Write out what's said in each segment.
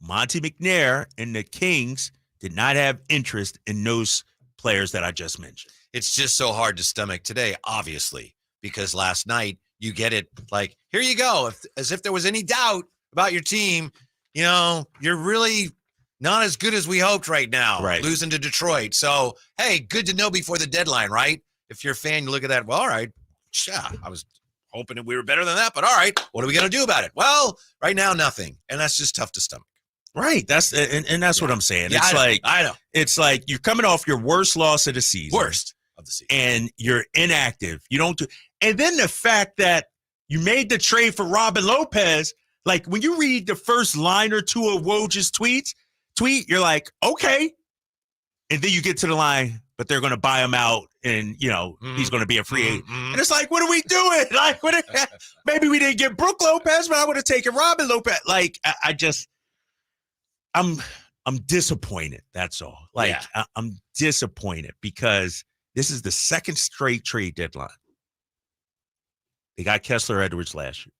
Monte McNair and the Kings did not have interest in those players that I just mentioned. It's just so hard to stomach today, obviously, because last night you get it like, here you go. As if there was any doubt about your team, you're really not as good as we hoped right now, losing to Detroit. So, hey, good to know before the deadline, right? If you're a fan, you look at that, well, all right, yeah, I was hoping that we were better than that, but all right, what are we going to do about it? Well, right now, nothing. And that's just tough to stomach. Right. That's what I'm saying. Yeah, I know. It's like you're coming off your worst loss of the season. Worst of the season. And you're inactive. You don't do, and then the fact that you made the trade for Robin Lopez, like when you read the first line or two of Woj's tweet, you're like, okay. And then you get to the line, but they're going to buy him out and, he's going to be a free agent. And it's like, what are we doing? Like, maybe we didn't get Brooke Lopez, but I would have taken Robin Lopez. Like, I'm disappointed. That's all. Like, I'm disappointed because this is the second straight trade deadline. They got Kessler Edwards last year.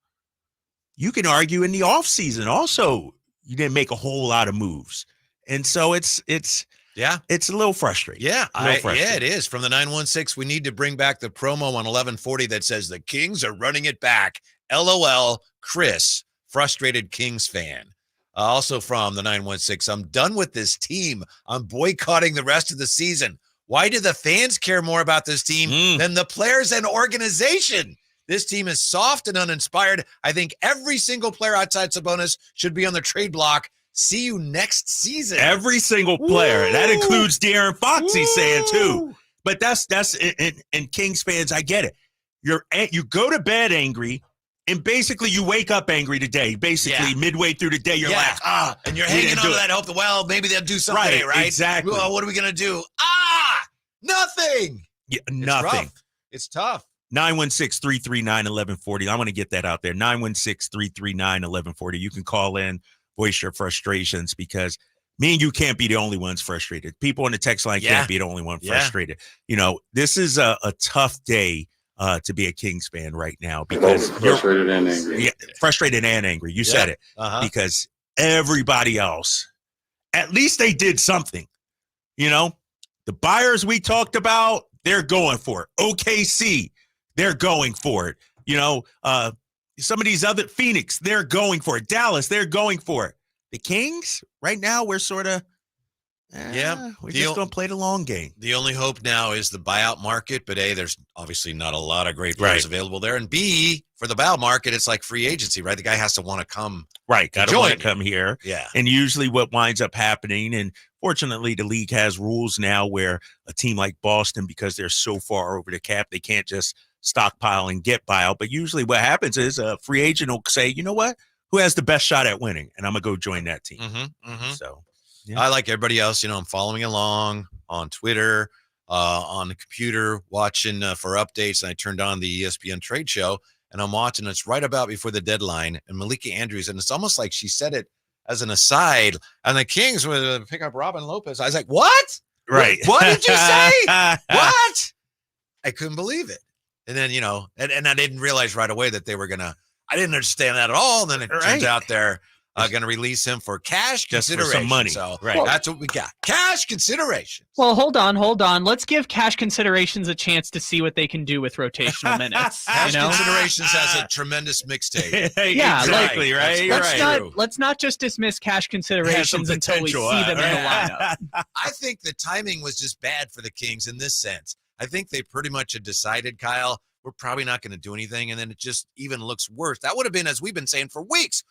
You can argue in the offseason also you didn't make a whole lot of moves. And so it's a little frustrating. Yeah, it is. From the 916, we need to bring back the promo on 1140 that says the Kings are running it back. LOL, Chris, frustrated Kings fan. Also from the 916, I'm done with this team. I'm boycotting the rest of the season. Why do the fans care more about this team than the players and organization? This team is soft and uninspired. I think every single player outside Sabonis should be on the trade block. See you next season. Every single player. Woo! That includes De'Aaron Fox, he's saying too. But that's and Kings fans, I get it. You go to bed angry. And basically, you wake up angry today. Basically, midway through the day, you're like, and you're hanging on to that hope that, well, maybe they'll do something today, right? Exactly. Well, what are we going to do? Nothing. Yeah, nothing. It's tough. 916-339-1140. I want to get that out there. 916-339-1140. You can call in, voice your frustrations, because me and you can't be the only ones frustrated. People on the text line can't be the only one frustrated. This is a tough day to be a Kings fan right now because frustrated and angry. Yeah, frustrated and angry. You said it. Because everybody else, at least they did something. The buyers we talked about, they're going for it. OKC, they're going for it. Some of these other Phoenix, they're going for it. Dallas, they're going for it. The Kings, right now, we're sort of we're just going to play the long game. The only hope now is the buyout market, but A, there's obviously not a lot of great players available there. And B, for the buyout market, it's like free agency, right? The guy has to want to come. Right, got to want to come here. Yeah. And usually what winds up happening, and fortunately the league has rules now where a team like Boston, because they're so far over the cap, they can't just stockpile and get buyout. But usually what happens is a free agent will say, you know what? Who has the best shot at winning? And I'm going to go join that team. So. Yeah. I like everybody else, I'm following along on Twitter, on the computer, watching for updates. And I turned on the ESPN trade show and I'm watching. It's right about before the deadline. And Malika Andrews, and it's almost like she said it as an aside. And the Kings would pick up Robin Lopez. I was like, what? Right. What did you say? What? I couldn't believe it. And then, and I didn't realize right away that they were I didn't understand that at all. And then it turns out they're going to release him for cash consideration. For some money. So that's what we got. Cash consideration. Well, hold on. Let's give cash considerations a chance to see what they can do with rotational minutes. Cash considerations has a tremendous mixtape. Exactly, right? Let's not just dismiss cash considerations until we see them in the lineup. I think the timing was just bad for the Kings in this sense. I think they pretty much had decided, Kyle, we're probably not going to do anything, and then it just even looks worse. That would have been, as we've been saying for weeks,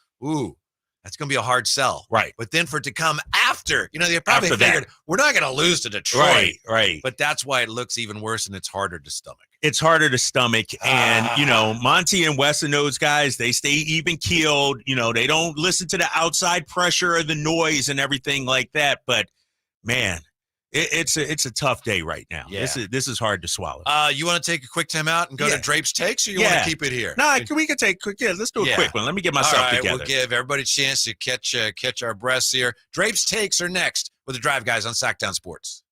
that's going to be a hard sell. Right. But then for it to come after, they probably figured we're not going to lose to Detroit. Right. But that's why it looks even worse and it's harder to stomach. It's harder to stomach. And, Monty and Wes and those guys, they stay even keeled. They don't listen to the outside pressure or the noise and everything like that. But, man, it's a tough day right now. Yeah. This is hard to swallow. You want to take a quick time out and go to Drape's Takes, or you want to keep it here? No, we can take quick. Let's do a quick one. Let me get myself together. We'll give everybody a chance to catch our breaths here. Drape's Takes are next with the Drive Guys on Sactown Sports.